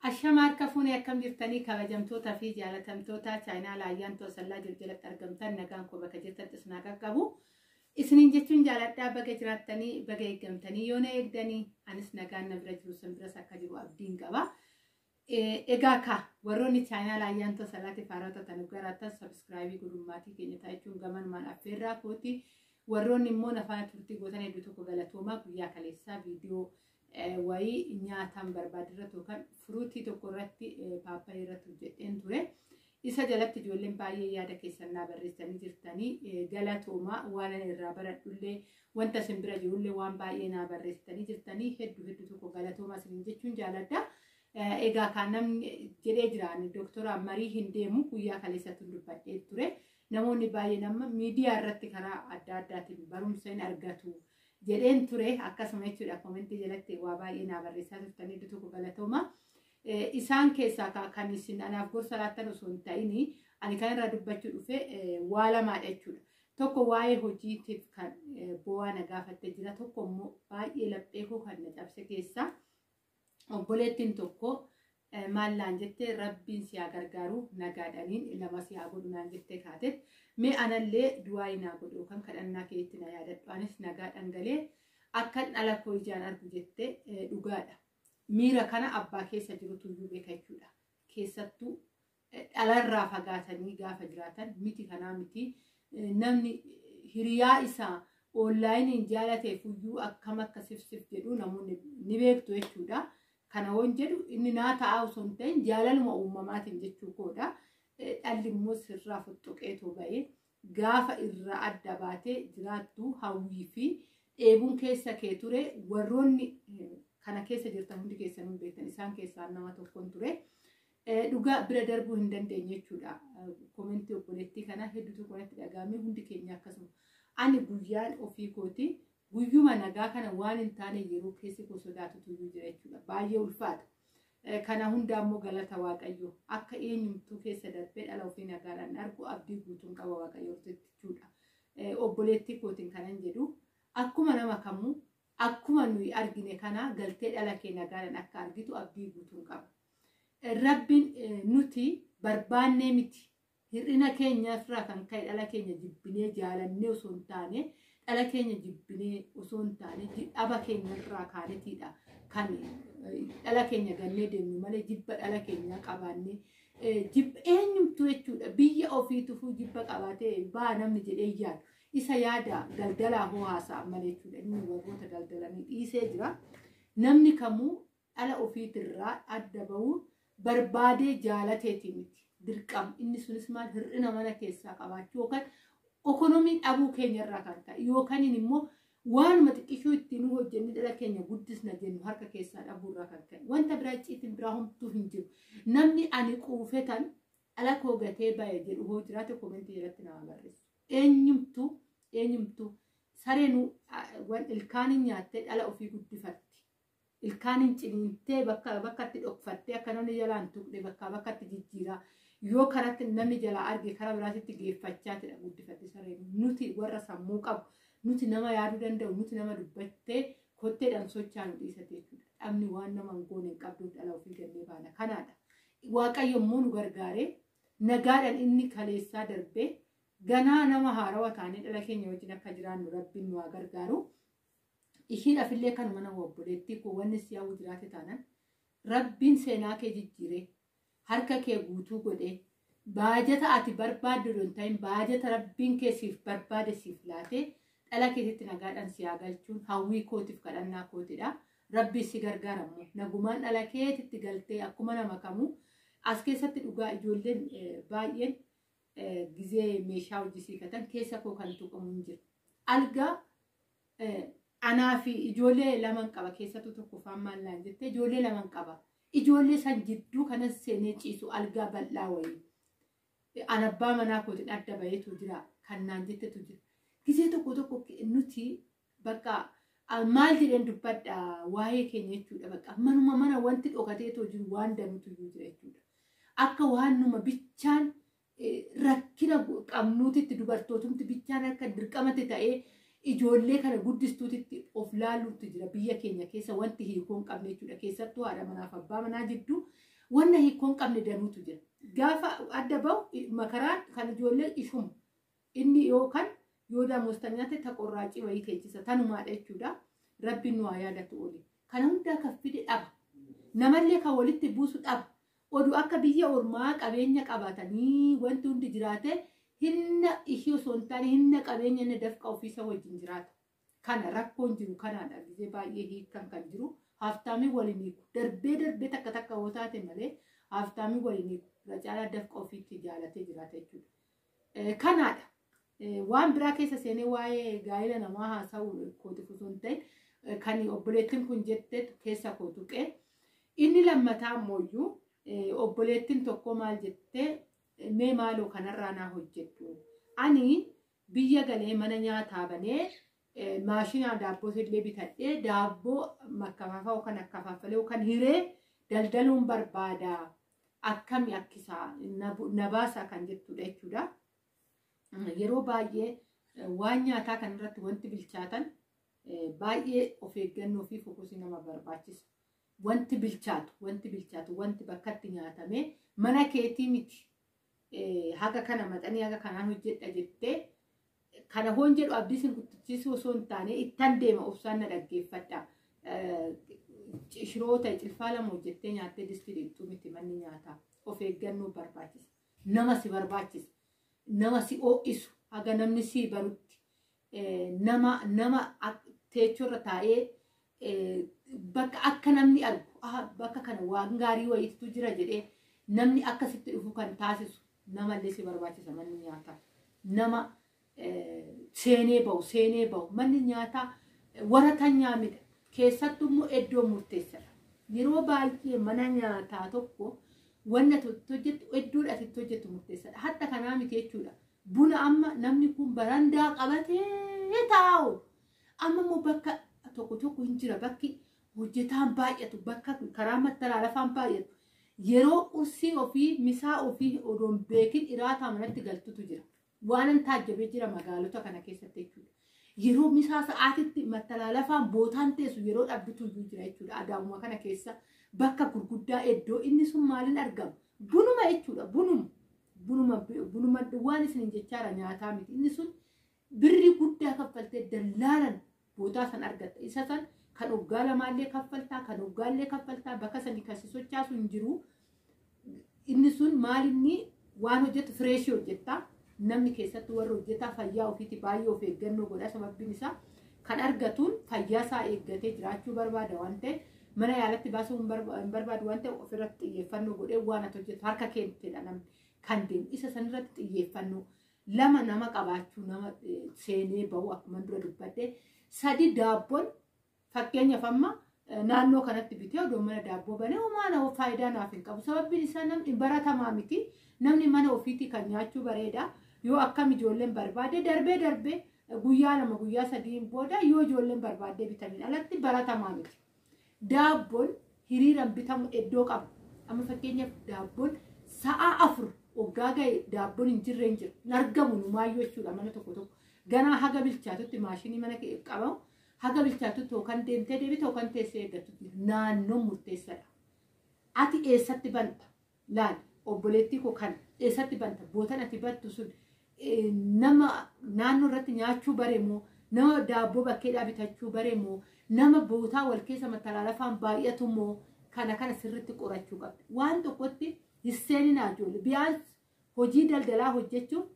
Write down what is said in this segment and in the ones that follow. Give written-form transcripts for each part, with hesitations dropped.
Ashamaar kafuun akkam jirtanii kabajamtoota fi jaalatamtoota chaayinaal ayyaan toosallaa jalatti argamtan nagaan koo bakka jirtan isnaa qaqqabu. Isiniin jechuun jaaladhaa baga jiraattanii baga eeggamtanii yoo na eegdanii anis nagaan na bira jiru san biras akka jiru abdiin qaba. Egaa ka warroonni chaayinaal ayyaan toosallaatti faarota tan garaatan sabskraayibii gudummaatii keenya taa'ichuun gaman maan affeerraa kooti. Warroonni immoo nafaan turtii gootan hedduu tokko galatoomaa guyyaa kaleessaa viidiyoo wayii nyaataan barbaadirratti yookaan furuutii tokko irratti paappaayii irratti hojjedheen ture. Isa jalatti ijoolleen baay'ee yaada keessan naa barreessanii jirtanii galatoomaa waan ani irraa baradhullee wanta isin bira jirullee waan baay'ee naa barreessanii jirtanii hedduu tokko galatoomaa isiniin jechuun jaaladha. Egaa kan namni jedhee jiraan dooktora marii hin deemu guyyaa kaleessatti dubbadhee ture. Namoonni baay'een amma miidiyaa irratti karaa adda addaatiin barumsa hin argatu. Jedheen ture akkasuma jechuudha komentii jalatti waa baay'ee naa barreessaa turtanii hedduu tokko galatooma. Isaan keessaa kan isin anaaf gorsa laattan osoo hin ta'in ani kan irraa dubbachuu dhufe waa lamaadha jechuudha. Tokko waa'ee hojiitiif kan bu'aa na gaafattee jira. Tokko immoo baay'ee laphee koo kan na cabse keessaa obboleettiin tokko maallaan jettee rabbiin si haa gargaaru nagaadhaniin lama si haa godhu naan jettee kaatet. Mee anallee du'aa naa godhu kan kadhannaa keetti na yaadadhu anis nagaa dhangalee akkan dhala koo ijaan argu jettee dhugaadha. Miira kana abbaa keessa jirutu iyyuu beeka jechuudha. Keessattuu dhalarraa fagaatanii gaafa jiraatan miti kanaa miti namni hiriyaa isaa onlaayiniin jaalateef iyyuu akkam akka sif jedhu namoonni ni beektu jechuudha. Kana waan jedhu inni naa ta'aa osoo hin ta'in jaalaluma uumamaatiin jechuu koodha. Dhalli immoo sirraa fottoqeetoo ba'ee gaafa irraa adda baatee jiraattu hawwii fi dheebuun keessa kee ture warroonni kana keessa jirtan hundi keessan hin beektan isaan keessaa nama tokkoon ture. Dhugaa bira darbuu hin dandeenye jechuudha. Komentii obboleettii kana hedduu tokko irratti dhagahamee hundi keenya akkasuma. Ani guyyaan ofii kooti guyyuma nagaa kana waan hin taane yeroo keessi koo sodaatutu iyyuu jira jechuudha. Baay'ee ulfaata. Kana hundaa immoo galata Waaqayyoo akka eenyumtuu keessa darbee dhala ofii nagaadhaan argu abdii guutuun qaba Waaqayyoo jechuudha. Obboleettii kootiin kanan jedhu akkuma nama kamuu akkuma nuyi argine kana galtee dhala kee nagaadhaan akka argitu abdii guutuun qaba. Rabbiin nuti barbaannee miti hir'ina keenyaarraa kan ka'e dhala keenya jibbinee jaalannee osoo hin taane dhala keenya jibbinee osoo hin taane dhaba keenyarraa kaanetiidha. Kan dhala keenya gannee deemnu malee jibba dhala keenya qabaannee jibba eenyumtuu jechuudha. Biyya ofiituufuu jibba qabaatee baa namni jedhee yaadu. Isa yaada daldalaa hoo haasa'a malee jechuudha. Inni warroota daldalanii dhiisee jira. Namni kamuu dhala ofiitirraa adda bahuu barbaadee jaalateetii miti. Dirqama inni sunis maal hir'ina mana keessaa qabaachuu yookaan ekonomii dhabuu keenyarraa kan ta'e yookaan immoo waanuma xiqqishuu ittiin hojjenni dhala keenya guddisna jennu harka keessaa dhabuurraa kan ka'e. Wanta biraa icciitiin biraa homtuu hin jiru. Namni ani quufetan dhala koo gatee ba'e jedhu hoo jiraate komentii jalatti nama barreessu. Eenyumtuu sareenuu ilkaaniin nyaattee dhala ofii guddifatti. Ilkaaniin ciniintee bakkatti dhokfattee akka namni jalaan tuqne bakkatti jijjiiraa. Yoo karatti namni jalaa arge karaa biraatitti geeffachaatidha guddifatti sareenuu. Nuti warra sammuu qabu. Nuti nama yaaduu danda'u, nuti nama dubbattee kotteedhaan socho'an dhiisate jechuudha. Dhabni waan nama hin goone hin qabdu dhala ofii gannee baana. Kanaadha. Waaqayyo immoo nu gargaaree nagaadhaan inni kaleessaa darbee ganaa nama haarawaa taanee dhala keenya wajjin akka jiraannu rabbiin nu haa gargaaru. Ishiidhaaf illee kanuma nama obboleettii koo wanni si hawwu jiraate taanan rabbiin seenaa kee jijjiiree harka kee guutuu godhee baajata ati barbaaddu don ta'in baajata rabbiin kee siif barbaade siif laatee dhala keetitti nagaadhaan si haa galchuun hawwii kootiif kadhannaa kootidha. Rabbi si gargaaramu nagumaan dhala keetitti galtee akkuma nama kamuu as keessatti dhugaa ijoolleen baay'een gizee meeshaa hojjisiifatan keessa koo kan tuqamu hin jiru. Algaa anaa fi ijoollee laman qaba keessattuu tokko faan maallaan jettee ijoollee laman qaba. Ijoollee san jidduu kanas seenee ciisu algaa bal'aa wayii. An abbaa manaa kootiin adda baheetu jira kan naan jettetu jira. Gizee tokko nuti bakka maal jedheen dubbadha waa'ee keenya jechuudha. Bakka manuma mana wanti dhokateetoo jiru waan danuutu jira jechuudha. Akka waan numa bichaan rakkina qabnuutitti dubartootumti bichaan akka dirqamatti ta'ee ijoollee kana guddistuutitti of laaluutti jira biyya keenya keessa wanti hiikoo hin qabne jechuudha. Keessattuu haadha manaaf abbaa manaa jidduu wanna hiikkoon qabne danuutu jira. Gaafa adda bahu makaraan kan ijoollee ishuma inni yookaan yoo daamostan nyaate taqorraacii wayii teechisa tanumaadha jechuudha. Rabbiin nu haa yaadatu oole. Kana hundaa kan fide dhaba. Namallee kan walitti buusu dhaba. Oduu akka biyya ormaa qabeenya qabaatanii wanti hundi jiraate hinna ishee osoo hin taane hinna qabeenya inni dafqa ofiisa wajjin jiraata. Kana rakkoon jiru kanaadha. Gisee baay'ee hiikan kan jiru. Haaftaamii waliin hiiku. Darbee takka yoo taate malee haaftaamii waliin hiiku. Caalaa dafqa ofiitti jaalatee jiraata jechuudha. Kanaadha. Waan biraa keessa seenee waa'ee gaa'ela namaa haasa'u kootiif osoo hin ta'in kan obboleettiin kun jette keessa kootuqee inni lammataa ammoo obboleettiin tokko maal jettee mee maaloo kanarraa naa hojjettu. Ani biyya galee mana nyaataa banee maashina daabboo illee bitadhee daabboo makkafaafaa yookaan akkafaafalee yookaan hiree daldaluun barbaada. Akkami akkisaa nabaasaa kan jettudha jechuudha. Yeroo baay'ee waan nyaataa kanarratti wanti bilchaatan baay'ee of eeggannoo fi fokusii nama barbaachisa. Wanti bilchaatu wanti bakkatti nyaatamee mana keetii miti. Haga kana maxanii haga kanaan hojjedha jettee kana hoon jedhu abdiisin kuttichiisuu osoo hin taane ittan deema obsaan na dhaggeeffadha. Shiroota cilfaa lama hojjettee nyaattee distii dhiqxuu miti manni nyaataa. Of eeggannoo barbaachisa. Nama si barbaachisa. Nama si oo'isu haga namni si barutti. Nama teechorra taa'ee bakka akka namni argu bakka kana waan gaarii wayiitu jira jedhee namni akkasitti dhufu kan taasisu namallee si barbaachisa manni nyaataa. Nama seenee bahu manni nyaataa waratan nyaamidha. Keessattuu immoo iddoo murteessaadha. Yeroo baay'ee mana nyaataa tokko wanna hojjetu iddoodhaaf itti hojjetu murteessaadha. Hatta kanaa miti jechuudha. Buna amma namni kun barandaa qabatee taa'u. Amma immoo bakka tokko hin jira bakki hojjetaan baay'atu bakka karaa mattalaalafaan baay'atu. Yeroo qursii ofii misaa ofii odoon beekin iraataa manatti galtutu jira. Waanan taajjabee jira magaalota kana keessatti jechuudha. Yeroo misaa sa'aatitti mattalaalafaan bootaan teessu yeroo dhabbitu jira jechuudha. Adaamuma kana keessa bakka gurguddaa iddoo inni sun maaliin argama? Bunuma jechuudha. Bunuma waan isin jechaara nyaataa miti. Inni sun birrii guddaa kaffaltee dallaalan bootaa san argatta. Isa san kan waggaa lamaallee kaffaltaa, kan waggaallee kaffaltaa bakka sanii kan si sochaasu hin jiru. Inni sun maalinni waan hojjetu fireeshii hojjettaa. Namni keessatti warra hojjetaa fayyaa ofiiti baay'ee of eeggannoo godha. Sababbiin isaa kan argatuun fayyaa isaa eeggatee jiraachuu barbaada waan ta'eef mana yaalatti baasuu hin barbaadu waan ta'eef ofirratti xiyyeeffannoo godhee waan ati hojjetu harka keentedha namni kan deemu. Isa sanirratti xiyyeeffannoo lama nama qabaachuu nama seenee bahu akkuma dura dubbadde. Sadi daabboon fakkeenyaaf amma naannoo kanatti bitee odoo mana daabboo banee homaa faayidaa naaf hin qabu. Sababbiin isaa namni baratamaa miti. Namni mana ofiitii kan nyaachuu bareeda. Yoo akkam ijoolleen barbaade darbee guyyaa lama guyyaa sadiin booda yoo ijoolleen barbaade bitaniin alatti baratamaa miti. Daabboon hiriiraan bitamu iddoo qaba. Amma fakkeenyaaf daabboon sa'a 4 waggaa ga'e daabboon hin jirre hin jiru. Nargamu numaayyoo jechuudha mana tokko. Ganaa haga bilchaatutti maashinii mana qabamu haga bilchaatutti yookaan deemtee deebite yookaan teessee eeggatutti naannoon murteessaadha. Ati eessatti banta? Laal obboleettii koo kan eessatti banta? Bootan ati battu sun nama naannoo irratti nyaachuu bareemoo nama daabboo bakkeedhaa bitachuu bareemoo nama bootaa wal keessa mattalaalafaan baay'atu moo kana sirriitti qorachuu qabdi. Waan tokkotti hisseenii naa ijoollee biyyaas hojii daldalaa hojjechuuf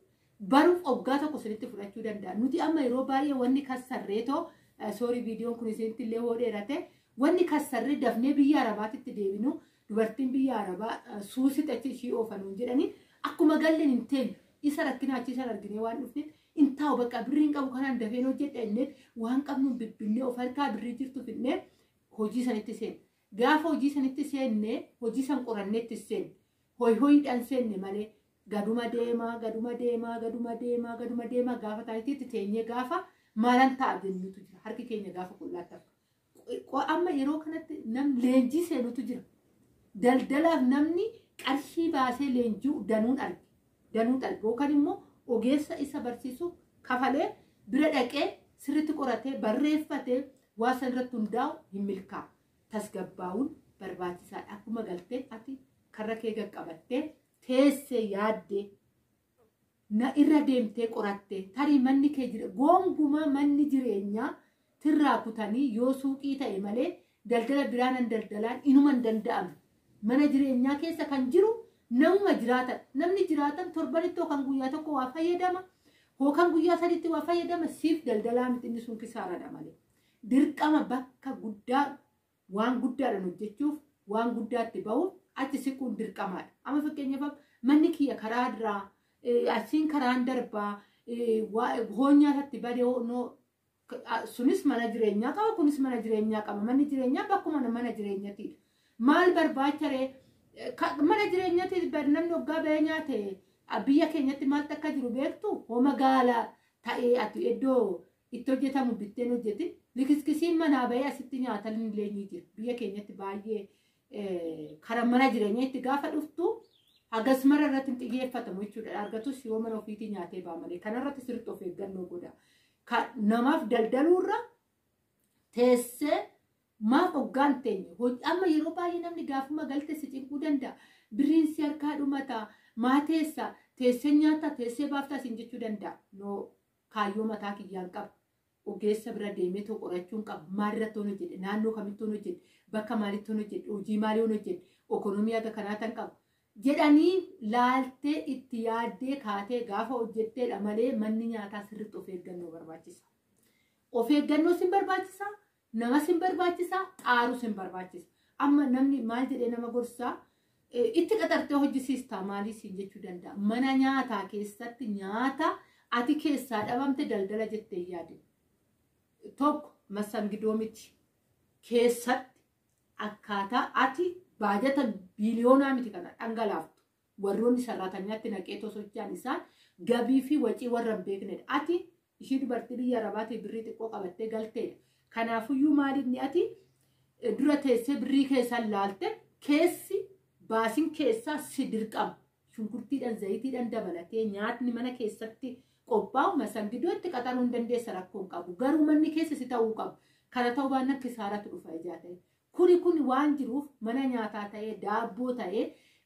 baruuf waggaa tokko sirriitti fudhachuu danda'a. Nuti amma yeroo baay'ee wanni kassarreetoo soorii viidiyoon kun isinitti illee hoo dheerate wanni kassarree dafnee biyya arabaatitti deebinu dubartiin biyya arabaa suusit achi ishii oofanuun jedhanii akkuma galleen hin teenyu. Isa rakkinaa achiisan arginee waan dhufneef in taa'u bakka birriin qabu kanaan dafeen hojjedha innet waan qabnuun bibbinee of harkaa birrii jirtu finnee hojii sanitti seenne. Gaafa hojii sanitti seenne hojii san qoranneetti seenne. Hoyiidhaan seenne malee gaduma deemaa gaafa taa'itiitti teenyee gaafa maalan ta'a jennutu jira. Harki keenya gaafa qullaataaf. Amma yeroo kanatti nam leenjii seenutu jira. Daldalaaf namni qarshii baasee leenjii danuun arge. Yookaan immoo ogeessa isa barsiisu kafalee bira dhaqee sirriitti qoratee barreeffatee waa san irratti hundaa'u hin milkaa'u. Tasgabbaa'uun barbaachisaadha. Akkuma galtee ati warra kee qaqqabattee teessee yaaddee na irra deemtee qorattee tarii manni kee jira goonguma manni jireenyaa tirraa kutanii yoo suuqii ta'e malee daldala biraanan daldalaan inuman danda'ame mana jireenyaa keessa kan jiru namuma jiraatan namni jiraatan torbanitti kan guyyaa tokko waa fayyadama kan guyyaa sadiitti waa fayyadama siif daldalaa miti inni sun kisaaradha malee dirqama bakka guddaa waan guddaadhaan hojjechuuf waan guddaatti ba'uuf achi siquun dirqamaadha. Amma fakkeenyaaf manni kiyya karaa irraa asiin karaan darbaa hoonyaatatti badee sunis mana jireenyaa qaba kunis mana jireenyaa qaba manni jireenyaa bakkuma mana jireenyaatiidha. Maal barbaacharee mana jireenyaatti namni waggaa bahee nyaate biyya keenyatti maal akka jiru beektu hoo magaalaa ta'ee ati iddoo itti hojjetamu bitteen hojjeti likiskisiin manaa bahee asitti nyaatan illee ni jira biyya keenyatti baay'ee karaa mana jireenyaa itti gaafa dhuftu hagas mara irratti xiyyeeffatamu jechuudha argatus yoo mana ofiitii nyaatee baa malee kanarratti sirriitti of eeggannoo godha namaaf daldaluurra teessee maaf hoggaan teenye amma yeroo baay'ee namni gaafuma galte si cinquu danda'a birriin si harkaa dhumata maateessa teessee nyaata teessee baaftaa siin jechuu danda'a no kaayyoo mataa kiyyaan qaba ogeessa bira deemee tokko qorachuun qaba maalirratti hojjedhe naannoo kamitti hojjedhe bakka maalitti hojjedhe hojii maalii hojjedhe ekonomii akka kanaatan qaba jedhanii laaltee itti yaaddee kaatee gaafa hojjetteedha malee manni nyaataa sirriitti of eeggannoo barbaachisa. Of eeggannoo sin barbaachisa nama sin barbaachisa xaaruu sin barbaachisa. Amma namni maal jedhee nama gorsaa itti qaxartee hojjisiistaa maalii siin jechuu danda'a. Mana nyaataa keessatti nyaata ati keessaa dhabamte daldala jettee yaade. Tokko masangidoo miti keessatti akkaataa ati baajata biliyoonaa miti kana dhangalaaftu warroonni sararatanyaatti naqeetoo socho'an isaan gabii fi wacii warra hin beeknedha. Ati ishii dubartii biyya arabaatii birrii xiqqoo qabattee galteedha. Kanaafuyyuu maalinni ati dura teessee birrii keessaan laalte keessi baasiin keessaa si dirqama. Shunkurtiidhaan zayitiidhaan dabalatee nyaatni mana keessatti qophaa'u masangidootti qaxaruu hin dandeessa rakkoon qabu. Garuu manni keessa si ta'uu qabu. Kana ta'uu baannaan kisaaratu dhufa ijaa ta'e. Kuni waan jiruuf mana nyaataa ta'ee daabboo ta'ee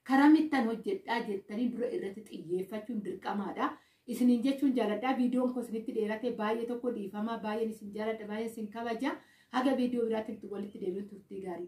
karamittan hojjedhaa jettanii dura irratti xiyyeeffachuun dirqamaadha. Isiniin jechuun jaaladhaa viidiyoon kun isinitti dheerate baay'ee tokko dhiifamaa baay'een isin jaaladha baay'een isin kabaja. Haga viidiyoo biraatti walitti deebiin turtii gaarii.